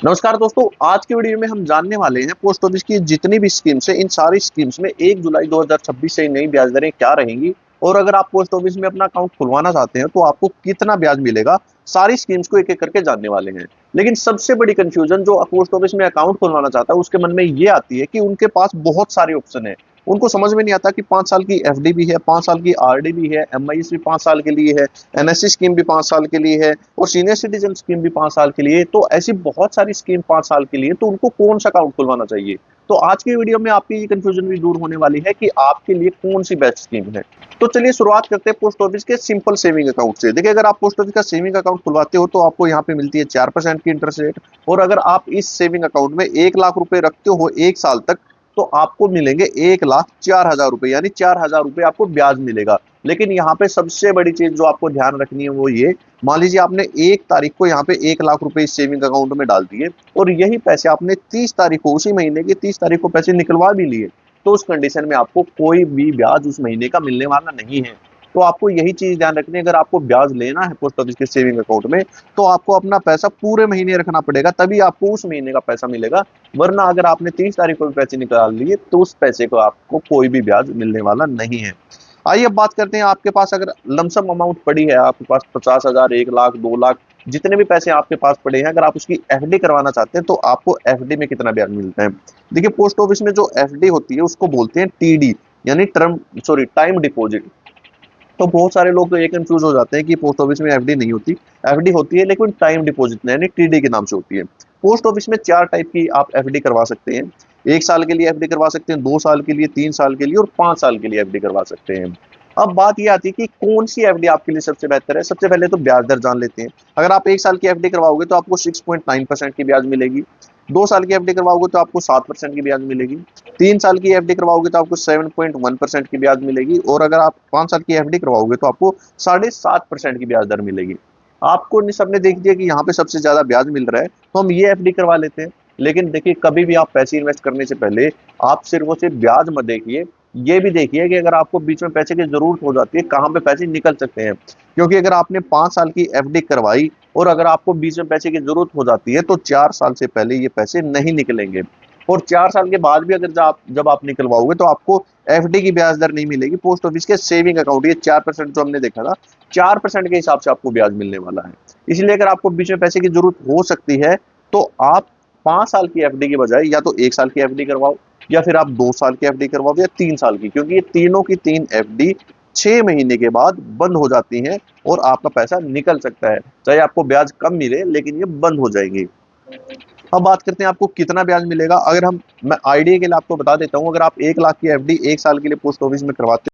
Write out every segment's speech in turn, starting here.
नमस्कार दोस्तों, आज की वीडियो में हम जानने वाले हैं पोस्ट ऑफिस की जितनी भी स्कीम्स है, इन सारी स्कीम्स में 1 जुलाई 2026 से नई ब्याज दरें क्या रहेंगी और अगर आप पोस्ट ऑफिस में अपना अकाउंट खुलवाना चाहते हैं तो आपको कितना ब्याज मिलेगा। सारी स्कीम्स को एक-एक करके जानने वाले हैं। लेकिन सबसे बड़ी कंफ्यूजन जो पोस्ट ऑफिस में अकाउंट खुलवाना चाहता है उसके मन में ये आती है कि उनके पास बहुत सारे ऑप्शन है। उनको समझ में नहीं आता कि 5 साल की एफडी भी है, 5 साल की आरडी भी है, एमआईएस भी 5 साल के लिए है, एनएससी स्कीम भी 5 साल के लिए है और सीनियर सिटीजन स्कीम भी 5 साल के लिए। तो ऐसी बहुत सारी स्कीम 5 साल के लिए, तो उनको कौन सा अकाउंट खुलवाना चाहिए। तो आज की वीडियो में आपकी ये कंफ्यूजन भी दूर होने वाली है कि आपके लिए कौन सी बेस्ट स्कीम है। तो चलिए शुरुआत करते हैं पोस्ट ऑफिस के सिंपल सेविंग अकाउंट से। देखिए, अगर आप पोस्ट ऑफिस का सेविंग अकाउंट खुलवाते हो तो आपको यहाँ पे मिलती है 4% की इंटरेस्ट रेट। और अगर आप इस सेविंग अकाउंट में 1 लाख रुपए रखते हो 1 साल तक, तो आपको मिलेंगे 1,04,000 रुपए, यानी 4,000 रुपए आपको ब्याज मिलेगा। लेकिन यहाँ पे सबसे बड़ी चीज जो आपको ध्यान रखनी है वो ये, मान लीजिए आपने 1 तारीख को यहाँ पे 1 लाख रुपए इस सेविंग अकाउंट में डाल दिए और यही पैसे आपने 30 तारीख को, उसी महीने की 30 तारीख को पैसे निकलवा भी लिए, तो उस कंडीशन में आपको कोई भी ब्याज उस महीने का मिलने वाला नहीं है। तो आपको यही चीज ध्यान रखनी है, अगर आपको ब्याज लेना है पोस्ट ऑफिस के सेविंग अकाउंट में तो आपको अपना पैसा पूरे महीने रखना पड़ेगा, तभी आपको उस महीने का पैसा मिलेगा। वरना अगर आपने 30 तारीख को भी पैसे निकाल लिए तो उस पैसे को आपको कोई भी ब्याज मिलने वाला नहीं है। आइए अब बात करते हैं, आपके पास अगर लमसम अमाउंट पड़ी है, आपके पास 50,000, 1 लाख, 2 लाख, जितने भी पैसे आपके पास पड़े हैं, अगर आप उसकी एफडी करवाना चाहते हैं तो आपको एफडी में कितना ब्याज मिलता है। देखिए, पोस्ट ऑफिस में जो एफडी होती है उसको बोलते हैं टीडी, यानी टाइम डिपॉजिट। तो बहुत सारे लोग तो ये कंफ्यूज हो जाते हैं कि पोस्ट ऑफिस में एफडी नहीं होती। एफडी होती है लेकिन टाइम डिपॉजिट यानी टीडी के नाम से होती है। पोस्ट ऑफिस में 4 टाइप की आप एफडी करवा सकते हैं। 1 साल के लिए एफडी करवा सकते हैं, 2 साल के लिए, 3 साल के लिए और 5 साल के लिए एफडी करवा सकते हैं। अब बात ये आती है कि कौन सी एफडी आपके लिए सबसे बेहतर है। सबसे पहले तो ब्याज दर जान लेते हैं। अगर आप 1 साल की एफडी करवाओगे तो आपको 6.9% की ब्याज मिलेगी। 2 साल की एफडी करवाओगे तो आपको 7% की ब्याज मिलेगी। 3 साल की एफडी करवाओगे तो आपको 7.1% की ब्याज मिलेगी और अगर आप 5 साल की एफडी करवाओगे तो आपको 7.5% की ब्याज दर मिलेगी। आपको सबने देख दिया कि यहाँ पे सबसे ज्यादा ब्याज मिल रहा है तो हम ये एफडी करवा लेते हैं। लेकिन देखिए, कभी भी आप पैसे इन्वेस्ट करने से पहले आप सिर्फ और सिर्फ ब्याज मत देखिए, ये भी देखिए कि अगर आपको बीच में पैसे की जरूरत हो जाती है कहाँ पे पैसे निकल सकते हैं। क्योंकि अगर आपने 5 साल की एफडी करवाई और अगर आपको बीच में पैसे की जरूरत हो जाती है तो 4 साल से पहले ये पैसे नहीं निकलेंगे। और 4 साल के बाद भी अगर जब आप निकलवाओगे तो आपको एफडी की ब्याज दर नहीं मिलेगी, पोस्ट ऑफिस के सेविंग अकाउंट, ये 4% जो हमने देखा था, 4% के हिसाब से आपको ब्याज मिलने वाला है। इसलिए अगर आपको बीच में पैसे की जरूरत हो सकती है तो आप 5 साल की एफडी के बजाय या तो 1 साल की एफडी करवाओ, या फिर आप 2 साल की एफडी करवाओ या 3 साल की, क्योंकि ये तीनों की तीन एफडी 6 महीने के बाद बंद हो जाती हैं और आपका पैसा निकल सकता है। चाहे आपको ब्याज कम मिले लेकिन ये बंद हो जाएंगी। अब बात करते हैं आपको कितना ब्याज मिलेगा। अगर मैं आइडिया के लिए आपको बता देता हूँ, अगर आप 1 लाख की एफडी 1 साल के लिए पोस्ट ऑफिस में करवाते हो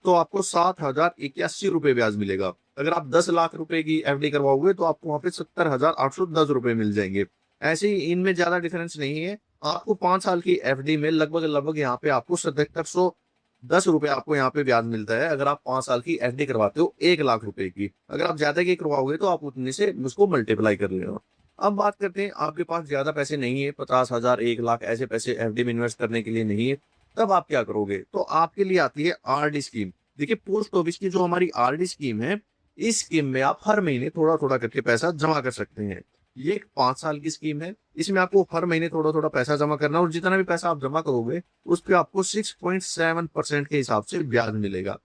तो आपको 7,081 रुपए ब्याज मिलेगा। अगर आप 10 लाख रुपए की एफडी करवाओगे तो आपको वहां पे 70,810 रुपए मिल जाएंगे। ऐसे ही इनमें ज्यादा डिफरेंस नहीं है। आपको 5 साल की एफडी में लगभग लगभग यहाँ पे आपको 7,710 रुपए आपको यहाँ पे ब्याज मिलता है। अगर आप 5 साल की एफडी करवाते हो 1 लाख रुपए की, अगर आप ज्यादा की करवाओगे तो आप उतने से उसको मल्टीप्लाई कर रहे हो। अब बात करते हैं, आपके पास ज्यादा पैसे नहीं है, 50,000, 1 लाख ऐसे पैसे एफडी में इन्वेस्ट करने के लिए नहीं है, तब आप क्या करोगे। तो आपके लिए आती है आरडी स्कीम। देखिए, पोस्ट ऑफिस की जो हमारी आरडी स्कीम है, इस स्कीम में आप हर महीने थोड़ा थोड़ा करके पैसा जमा कर सकते हैं। ये एक 5 साल की स्कीम है। इसमें आपको हर महीने थोड़ा थोड़ा पैसा जमा करना और जितना भी पैसा आप जमा करोगे उस पर आपको 6.7% के हिसाब से ब्याज मिलेगा।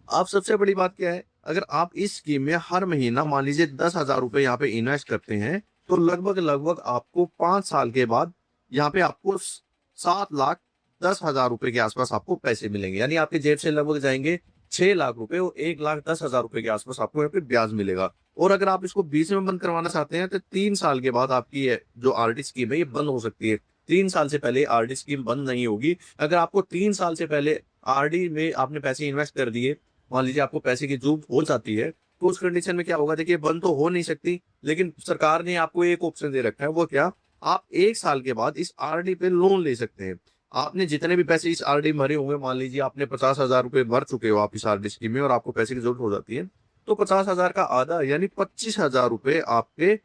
अब सबसे बड़ी बात क्या है, अगर आप इस स्कीम में हर महीना मान लीजिए 10,000 रुपए यहाँ पे इन्वेस्ट करते हैं तो लगभग लगभग आपको 5 साल के बाद यहाँ पे आपको 7,10,000 रुपए के आसपास आपको पैसे मिलेंगे। यानी आपके जेब से लगभग जाएंगे 6 लाख रुपए और 1,10,000 रुपए के आसपास आपको यहाँ पे ब्याज मिलेगा। और अगर आप इसको बीच में बंद करवाना चाहते हैं तो 3 साल के बाद आपकी जो आरडी स्कीम है ये बंद हो सकती है। 3 साल से पहले आरडी स्कीम बंद नहीं होगी। अगर आपको 3 साल से पहले आरडी में आपने पैसे इन्वेस्ट कर दिए, मान लीजिए आपको पैसे की जरूरत हो जाती है, तो उस कंडीशन में क्या होगा, देखिए बंद तो हो नहीं सकती, लेकिन सरकार ने आपको एक ऑप्शन दे रखा है। वो क्या, आप 1 साल के बाद इस आरडी पे लोन ले सकते हैं। आपने जितने भी पैसे इस आरडी में भरे होंगे, मान लीजिए आपने 50,000 रुपए भर चुके हो आप इस आरडी स्कीम में और आपको पैसे की जरूरत हो जाती है, तो 50,000 का आधा यानी 25,000 रुपए आपके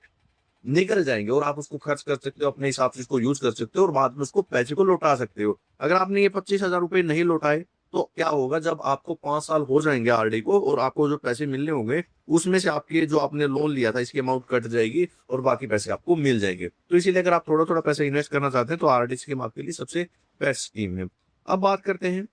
निकल जाएंगे और आप उसको खर्च कर सकते हो, अपने हिसाब से उसको यूज कर सकते हो और बाद में उसको पैसे को लौटा सकते हो। अगर आपने ये 25,000 रुपए नहीं लौटाए तो क्या होगा, जब आपको 5 साल हो जाएंगे आरडी को और आपको जो पैसे मिलने होंगे, उसमें से आपके जो आपने लोन लिया था इसकी अमाउंट कट जाएगी और बाकी पैसे आपको मिल जाएंगे। तो इसीलिए अगर आप थोड़ा थोड़ा पैसा इन्वेस्ट करना चाहते हैं तो आरडी स्कीम आपके लिए सबसे बेस्ट स्कीम है। अब बात करते हैं,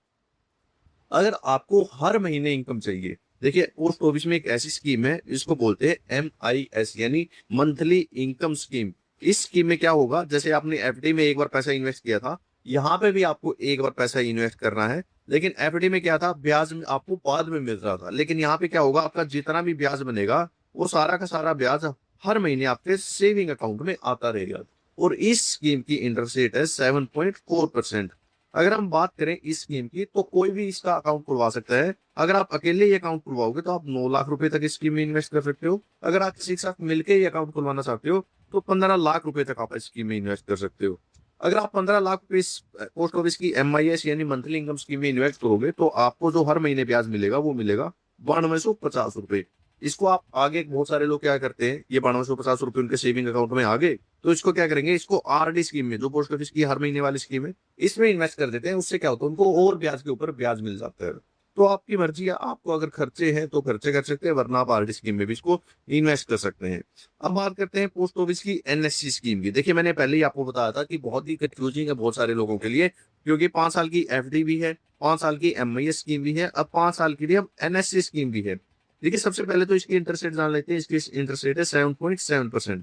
अगर आपको हर महीने इनकम चाहिए, देखिए पोस्ट ऑफिस में एक ऐसी स्कीम है जिसको बोलते हैं MIS, यानी मंथली इनकम स्कीम। इस स्कीम में क्या होगा, जैसे आपने एफडी में एक बार पैसा इन्वेस्ट किया था, यहाँ पे भी आपको एक बार पैसा इन्वेस्ट करना है। लेकिन एफडी में क्या था, ब्याज आपको बाद में मिल रहा था, लेकिन यहाँ पे क्या होगा, आपका जितना भी ब्याज बनेगा वो सारा का सारा ब्याज हर महीने आपके सेविंग अकाउंट में आता रहेगा। और इस स्कीम की इंटरेस्ट रेट है 7.4%। अगर हम बात करें इस स्कीम की, तो कोई भी इसका अकाउंट खुलवा सकता है। अगर आप अकेले ये अकाउंट खुलवाओगे तो आप 9 लाख रुपए तक इस स्कीम में इन्वेस्ट कर सकते हो। अगर आप किसी के साथ मिलकर ये अकाउंट खुलवाना चाहते हो तो 15 लाख रुपए तक आप इस स्कीम में इन्वेस्ट कर सकते हो। अगर आप 15 लाख रुपए इस पोस्ट ऑफिस की MIS यानी मंथली इनकम स्कीम में इन्वेस्ट करोगे तो आपको जो हर महीने ब्याज मिलेगा वो मिलेगा 9250 रुपए। इसको आप आगे, बहुत सारे लोग क्या करते हैं, ये 9250 रुपए उनके सेविंग अकाउंट में आ गए तो इसको क्या करेंगे, इसको आरडी स्कीम में, जो पोस्ट ऑफिस की हर महीने वाली स्कीम है, इसमें इन्वेस्ट कर देते हैं। उससे क्या होता है, उनको और ब्याज के ऊपर ब्याज मिल जाता है। तो आपकी मर्जी है, आपको अगर खर्चे हैं तो खर्चे कर सकते हैं, वरना आप आरडी स्कीम में भी इसको इन्वेस्ट कर सकते हैं। अब बात करते हैं पोस्ट ऑफिस की NSC स्कीम की। देखिए मैंने पहले ही आपको बताया था कि बहुत ही कंफ्यूजिंग है बहुत सारे लोगों के लिए, क्योंकि 5 साल की FD भी है, 5 साल की MIS स्कीम भी है, अब 5 साल के लिए अब NSC स्कीम भी है। देखिए सबसे पहले तो इसकी इंटरेस्ट रेट जान लेते हैं। इसकी इंटरेस्ट रेट है 7.7%।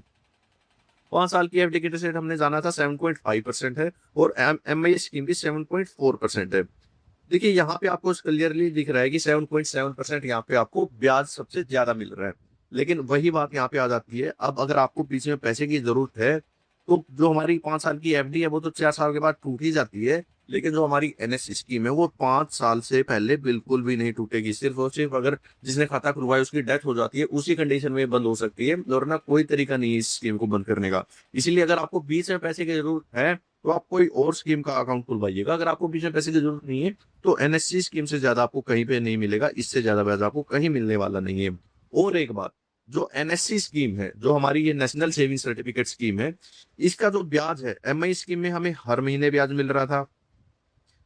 5 साल की एफडी की इंटरेस्ट रेट हमने जाना था 7.5% है, और MIS स्कीम की 7.4% है। देखिए यहाँ पे आपको क्लियरली दिख रहा है कि 7.7% यहाँ पे आपको ब्याज सबसे ज्यादा मिल रहा है। लेकिन वही बात यहाँ पे आ जाती है, अब अगर आपको पीछे में पैसे की जरूरत है तो जो हमारी 5 साल की एफडी है वो तो 4 साल के बाद टूट ही जाती है, लेकिन जो हमारी NSC स्कीम है वो 5 साल से पहले बिल्कुल भी नहीं टूटेगी। सिर्फ और सिर्फ अगर जिसने खाता खुलवाया उसकी डेथ हो जाती है उसी कंडीशन में बंद हो सकती है, और ना कोई तरीका नहीं है इस स्कीम को बंद करने का। इसीलिए अगर आपको बीच में पैसे की जरूरत है तो आप कोई और स्कीम का अकाउंट खुलवाइएगा। अगर आपको बीच में पैसे की जरूरत नहीं है तो NSC स्कीम से ज्यादा आपको कहीं पे नहीं मिलेगा, इससे ज्यादा ब्याज आपको कहीं मिलने वाला नहीं है। और एक बात, जो NSC स्कीम है, जो हमारी ये नेशनल सेविंग सर्टिफिकेट स्कीम है, इसका जो ब्याज है MI स्कीम में हमें हर महीने ब्याज मिल रहा था।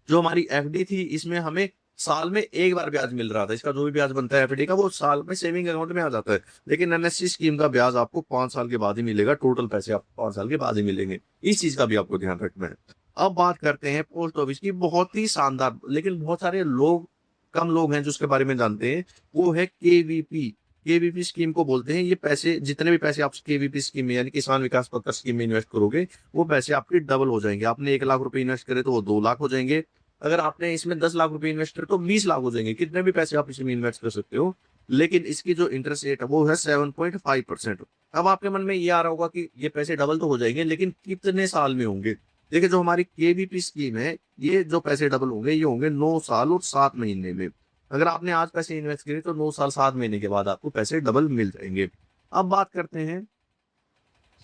जो हमारी एफडी थी इसमें हमें साल में एक बार ब्याज मिल रहा था। इसका जो भी ब्याज बनता है एफडी का वो साल में सेविंग अकाउंट में आ जाता है। लेकिन NSC स्कीम का ब्याज आपको 5 साल के बाद ही मिलेगा, टोटल पैसे आपको 5 साल के बाद ही मिलेंगे। इस चीज का भी आपको ध्यान रखना है। अब बात करते हैं पोस्ट ऑफिस की बहुत ही शानदार, लेकिन बहुत सारे लोग, कम लोग हैं जो उसके बारे में जानते हैं, वो है KVP। KVP स्कीम को बोलते हैं, ये पैसे, जितने भी पैसे आप KVP स्कीम में यानी किसान विकास पत्र स्कीम में इन्वेस्ट करोगे वो पैसे आपके डबल हो जाएंगे। आपने 1 लाख रुपए इन्वेस्ट करे तो वो 2 लाख हो जाएंगे। अगर आपने इसमें 10 लाख रुपए इन्वेस्ट करे तो 20 लाख हो जाएंगे। कितने भी पैसे आप इसमें इन्वेस्ट कर सकते हो। लेकिन इसकी जो इंटरेस्ट रेट है वो है 7.5%। अब आपके मन में ये आ रहा होगा कि ये पैसे डबल तो हो जाएंगे, लेकिन कितने साल में होंगे। देखिए जो हमारी KVP स्कीम है, ये जो पैसे डबल होंगे ये होंगे 9 साल और 7 महीने में। अगर आपने आज पैसे इन्वेस्ट करे तो 9 साल 7 महीने के बाद आपको पैसे डबल मिल जाएंगे। अब बात करते हैं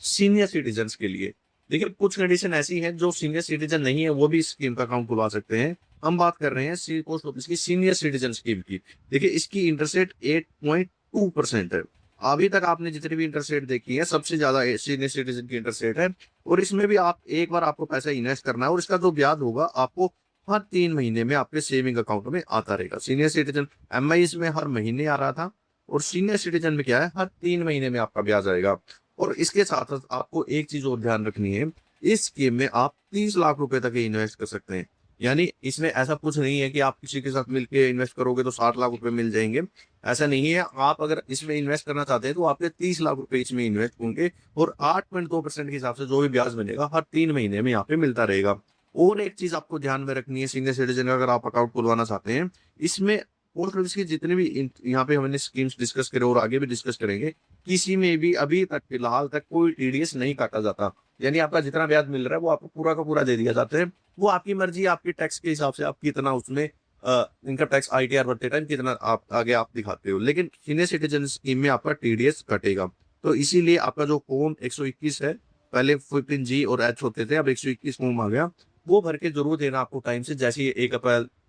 सीनियर सिटीजन के लिए। देखिए कुछ कंडीशन ऐसी है, जो सीनियर सिटीजन नहीं है वो भी इस स्कीम का अकाउंट खुलवा सकते हैं। हम बात कर रहे हैं पोस्ट ऑफिस की सीनियर सिटीजन स्कीम की। देखिए इसकी इंटरेस्ट रेट 8.2% है। अभी तक आपने जितनी भी इंटरेस्ट रेट देखी है सबसे ज्यादा सीनियर सिटीजन की इंटरेस्ट रेट है। और इसमें भी आप एक बार आपको पैसा इन्वेस्ट करना है और इसका जो ब्याज होगा आपको हर 3 महीने में आपके सेविंग अकाउंट में आता रहेगा। सीनियर सिटीजन MI में हर महीने आ रहा था, और सीनियर सिटीजन में क्या है, हर 3 महीने में आपका ब्याज आएगा। और इसके साथ साथ आपको एक चीज और ध्यान रखनी है, इस स्कीम में आप 30 लाख रुपए तक इन्वेस्ट कर सकते हैं। यानी इसमें ऐसा कुछ नहीं है कि आप किसी के साथ मिलकर इन्वेस्ट करोगे तो 60 लाख रुपए मिल जाएंगे, ऐसा नहीं है। आप अगर इसमें इन्वेस्ट करना चाहते हैं तो आपके 30 लाख रुपए इसमें इन्वेस्ट होंगे, और 8.2% के हिसाब से जो भी ब्याज बनेगा हर 3 महीने में यहाँ पे मिलता रहेगा। और एक चीज आपको ध्यान में रखनी है सीनियर सिटीजन का, अगर आप अकाउंट खुलवाना चाहते हैं, इसमें पोस्ट ऑफिस की जितने भी यहाँ पे हमने स्कीम्स डिस्कस करे और आगे भी डिस्कस करेंगे, किसी में भी अभी तक फिलहाल तक कोई TDS नहीं काटा जाता। यानी आपका जितना ब्याज मिल रहा है वो आपको पूरा का पूरा दे दिया जाता है। वो आपकी मर्जी, आपकी टैक्स के हिसाब से आप कितना उसमें इनकम टैक्स ITR भरते टाइम कितना आप आगे आप दिखाते हो। लेकिन सीनियर सिटीजन स्कीम में आपका TDS कटेगा। तो इसीलिए आपका जो फॉर्म 121 है, पहले 15G और H होते थे, अब 121 फॉर्म आ गया, वो भर के जरूर देना आपको टाइम से। जैसे ही 1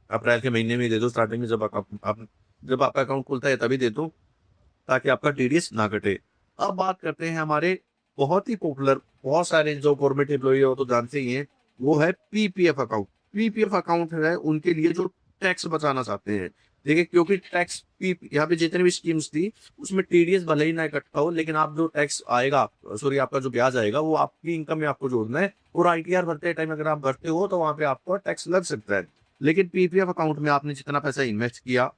अप्रैल के महीने में दे दो, स्टार्टिंग में जब जब आपका अकाउंट खुलता है तभी दे दो, ताकि आपका TDS ना कटे। अब बात करते हैं हमारे बहुत ही पॉपुलर, बहुत सारे जो गवर्नमेंट एम्प्लॉई है वो तो जानते ही हैं, वो है PPF अकाउंट। PPF अकाउंट है उनके लिए जो टैक्स बचाना चाहते हैं। देखिए, क्योंकि टैक्स की यहाँ पे जितनी भी स्कीम्स थी, उसमें टीडीएस भले ही ना इकट्ठा हो, लेकिन आप जो टैक्स आएगा, सॉरी आपका जो ब्याज आएगा, वो आपकी इनकम में आपको जोड़ना है। और आईटीआर भरते टाइम अगर आप भरते हो, तो वहाँ पे आपको टैक्स लग सकता है। लेकिन पीपीएफ अकाउंट में आपने जितना पैसा इन्वेस्ट किया,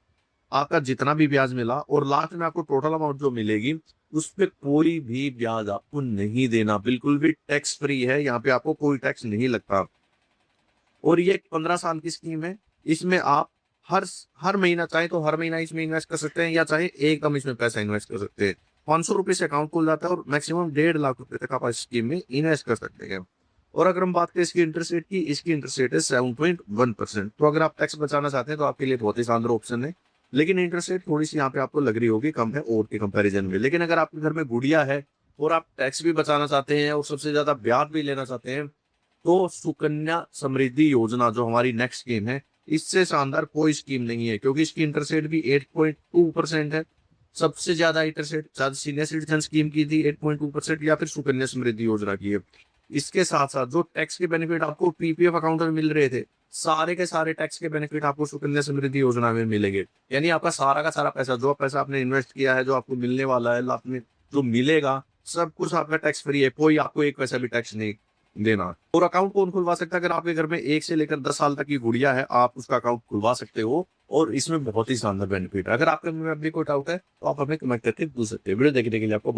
आपका जितना भी ब्याज मिला, और लास्ट में आपको टोटल अमाउंट जो मिलेगी, उस पे कोई भी ब्याज आपको नहीं देना, बिल्कुल भी टैक्स फ्री है। यहाँ पे आपको कोई टैक्स नहीं लगता। और ये 15 साल की स्कीम है। इसमें आप हर हर महीना चाहे तो हर महीना इसमें इन्वेस्ट कर सकते हैं, या चाहे एकदम इसमें पैसा इन्वेस्ट कर सकते हैं। 500 रुपये से अकाउंट खुल जाता है, और मैक्सिमम 1.5 लाख रुपए तक आप इस स्कीम में इन्वेस्ट कर सकते हैं। और अगर हम बात करें इसकी इंटरेस्ट रेट की, इसकी इंटरेस्ट रेट है 7.1%। तो अगर आप टैक्स बचाना चाहते हैं, तो आपके लिए बहुत ही शानदार ऑप्शन है। लेकिन इंटरेस्ट रेट थोड़ी सी यहाँ पे आपको लग रही होगी कम है और के कंपैरिजन में। लेकिन अगर आपके घर में गुड़िया है, और आप टैक्स भी बचाना चाहते हैं, और सबसे ज्यादा ब्याज भी लेना चाहते हैं, तो सुकन्या समृद्धि योजना जो हमारी नेक्स्ट स्कीम है, इससे शानदार कोई स्कीम नहीं है। क्योंकि इसकी इंटरेस्ट रेट भी 8.2% है। सबसे ज्यादा इंटरेस्ट रेट शायद सीनियर सिटीजन स्कीम की थी 8.2%, या फिर सुकन्या समृद्धि योजना की है। इसके साथ साथ जो टैक्स के बेनिफिट आपको पीपीएफ अकाउंट में मिल रहे थे, सारे के सारे टैक्स के बेनिफिट आपको सुकन्या समृद्धि योजना में मिलेंगे। यानी आपका सारा का सारा पैसा, जो पैसा आपने इन्वेस्ट किया है, जो आपको मिलने वाला है, आपने जो मिलेगा, सब कुछ आपका टैक्स फ्री है। कोई आपको एक पैसा भी टैक्स नहीं देना। और अकाउंट कौन खुलवा सकता है? अगर आपके घर में 1 से लेकर 10 साल तक की गुड़िया है, आप उसका अकाउंट खुलवा सकते हो। और इसमें बहुत ही शानदार बेनिफिट है। अगर आपके मन में अभी कोई डाउट है, तो आप हमें कमेंट करके पूछ सकते हैं। वीडियो देखने के लिए आपको